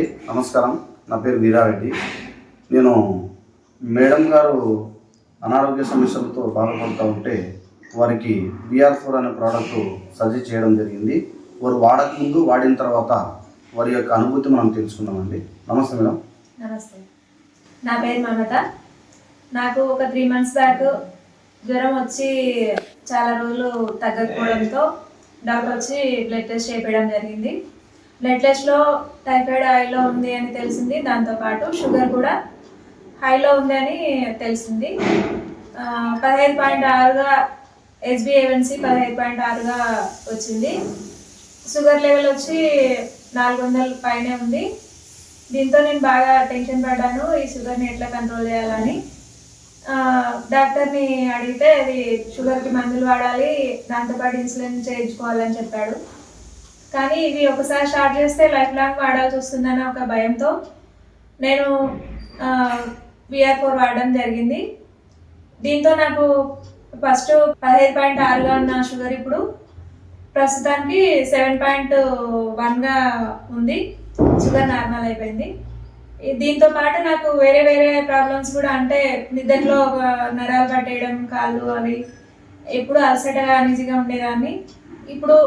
అండి, నమస్కారం. నా పేరు వీరారెడ్డి. నేను మేడం గారు అనారోగ్య సమస్యలతో బాధపడుతూ ఉంటే వారికి VR4 అనే ప్రోడక్ట్ సజెస్ట్ చేయడం జరిగింది. వారు వాడకముందు, వాడిన తర్వాత వారి యొక్క అనుభూతి మనం తెలుసుకుందామండి. నమస్తే మేడం. నమస్తే, నా పేరు మమత. నాకు ఒక 3 months బ్యాక్ జ్వరం వచ్చి చాలా రోజులు తగ్గకపోవడంతో డాక్టర్ వచ్చి బ్లడ్ టెస్ట్ చేయించడం జరిగింది. బ్లడ్ టెస్ట్లో టైఫాయిడ్ హైలో ఉంది అని తెలిసింది. దాంతోపాటు షుగర్ కూడా హైలో ఉంది అని తెలిసింది. 15.6గా HbA1c 15.6గా వచ్చింది. షుగర్ లెవెల్ వచ్చి 400 పైనే ఉంది. దీంతో నేను బాగా టెన్షన్ పడ్డాను, ఈ షుగర్ని ఎట్లా కంట్రోల్ చేయాలని. డాక్టర్ని అడిగితే అది షుగర్కి మందులు వాడాలి, దాంతోపాటు ఇన్సులిన్ చేయించుకోవాలని చెప్పాడు. కానీ ఇవి ఒకసారి స్టార్ట్ చేస్తే లైఫ్ లాంగ్ వాడాల్సి వస్తుందన్న ఒక భయంతో నేను VR4 వాడడం జరిగింది. దీంతో నాకు ఫస్ట్ 15.6గా ఉన్న షుగర్ ఇప్పుడు ప్రస్తుతానికి 7.1గా ఉంది. షుగర్ నార్మల్ అయిపోయింది. దీంతో పాటు నాకు వేరే వేరే ప్రాబ్లమ్స్ కూడా, అంటే నిద్రలో నరాలు పట్టేయడం, కాళ్ళు అవి ఎప్పుడు అలసటగా అనీజీగా ఉండేదాన్ని. ఇప్పుడు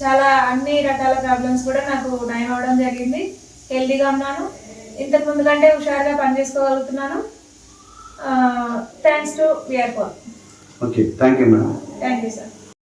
చాలా అన్ని రకాల ప్రాబ్లమ్స్ కూడా నాకు నయం అవ్వడం జరిగింది. హెల్తీగా ఉన్నాను, ఇంతకు ముందు కంటే హుషారుగా పనిచేసుకోగలుగుతున్నాను. Thanks to VR4. Okay, thank you madam. Thank you sir.